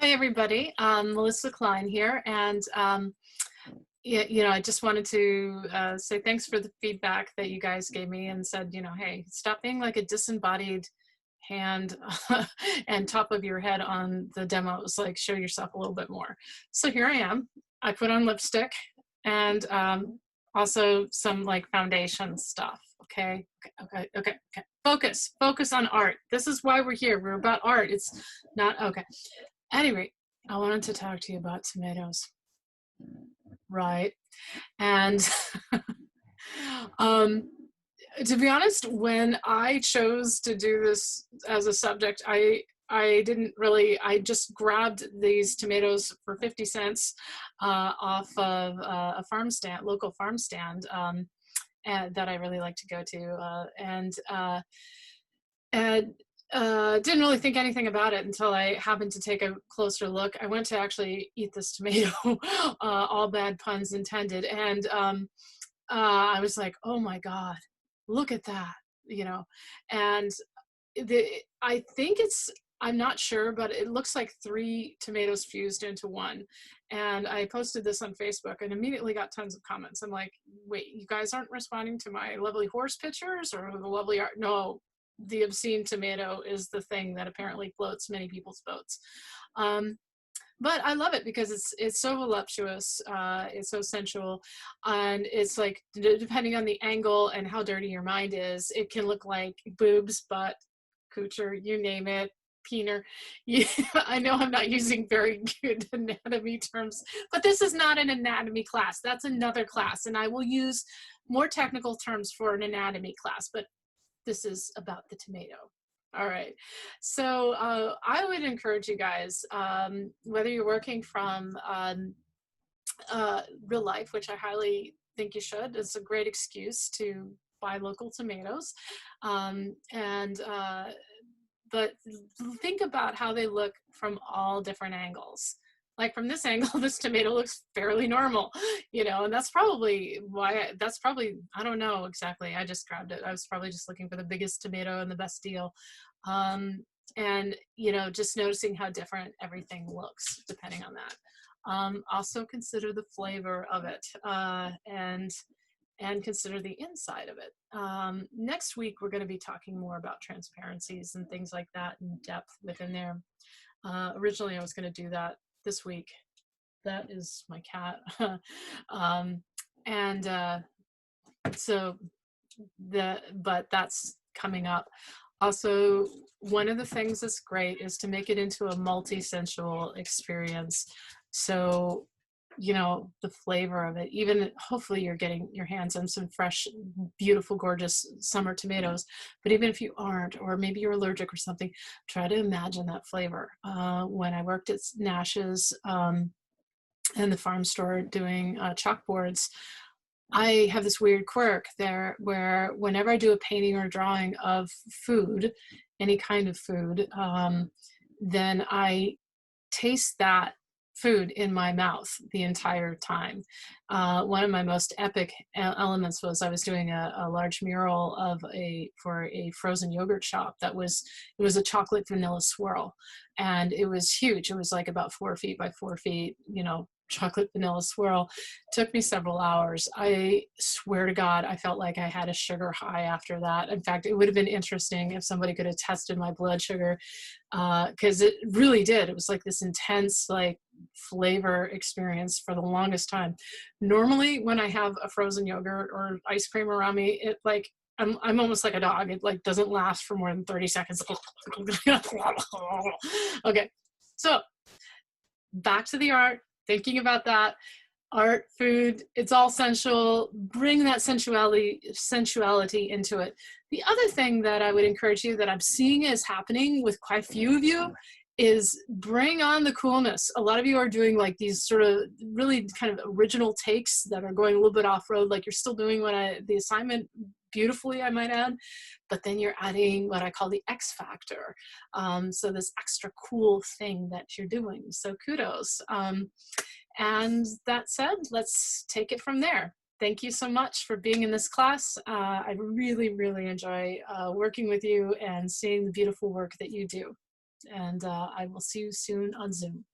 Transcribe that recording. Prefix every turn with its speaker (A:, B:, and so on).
A: Hi, everybody. Melissa Klein here, and I just wanted to say thanks for the feedback that you guys gave me and said, hey, stop being like a disembodied hand and top of your head on the demos, like show yourself a little bit more. So here I am. I put on lipstick and also some like foundation stuff. Okay. Focus on art. This is why we're here. We're about art. It's not okay. Anyway, I wanted to talk to you about tomatoes, right? And um, to be honest, when I chose to do this as a subject, I didn't really. I just grabbed these tomatoes for 50 cents off of a farm stand, local farm stand, and that I really like to go to, and didn't really think anything about it until I happened to take a closer look. I went to actually eat this tomato, all bad puns intended, and I was like, "Oh my God, look at that!" You know, and I think it's. I'm not sure, but it looks like three tomatoes fused into one. And I posted this on Facebook and immediately got tons of comments. I'm like, wait, you guys aren't responding to my lovely horse pictures or the lovely art? No, the obscene tomato is the thing that apparently floats many people's boats. But I love it because it's so voluptuous, it's so sensual, and it's like depending on the angle and how dirty your mind is, it can look like boobs, butt, coocher, you name it, peener. Yeah, I know I'm not using very good anatomy terms, but this is not an anatomy class. That's another class, and I will use more technical terms for an anatomy class, but this is about the tomato. All right. So I would encourage you guys, whether you're working from real life, which I highly think you should, it's a great excuse to buy local tomatoes. And But think about how they look from all different angles. Like from this angle, this tomato looks fairly normal, and that's probably why, I don't know exactly. I just grabbed it. I was probably just looking for the biggest tomato and the best deal. And, just noticing how different everything looks depending on that. Also consider the flavor of it, and consider the inside of it. Next week, we're going to be talking more about transparencies and things like that in depth within there. Originally, I was going to do that this week. That is my cat. um, and but that's coming up. Also, one of the things that's great is to make it into a multi-sensual experience. So, the flavor of it, even hopefully you're getting your hands on some fresh, beautiful, gorgeous summer tomatoes. But even if you aren't, or maybe you're allergic or something, try to imagine that flavor. When I worked at Nash's and the farm store doing chalkboards, I have this weird quirk there where whenever I do a painting or drawing of food, any kind of food, then I taste that food in my mouth the entire time. One of my most epic elements was I was doing a large mural for a frozen yogurt shop it was a chocolate vanilla swirl, and it was huge. It was like about 4 feet by 4 feet, chocolate vanilla swirl. Took me several hours. I swear to God, I felt like I had a sugar high after that. In fact, it would have been interesting if somebody could have tested my blood sugar, because it really did. It was like this intense, like, flavor experience for the longest time. Normally, when I have a frozen yogurt or ice cream around me, it like I'm almost like a dog. It like doesn't last for more than 30 seconds. Okay, so back to the art. Thinking about that, art, food, it's all sensual. Bring that sensuality into it. The other thing that I would encourage you, that I'm seeing is happening with quite a few of you, is bring on the coolness. A lot of you are doing like these sort of really kind of original takes that are going a little bit off-road, like you're still doing the assignment beautifully, I might add, but then you're adding what I call the X factor. So this extra cool thing that you're doing. So kudos. And that said, let's take it from there. Thank you so much for being in this class. I really, really enjoy working with you and seeing the beautiful work that you do. And I will see you soon on Zoom.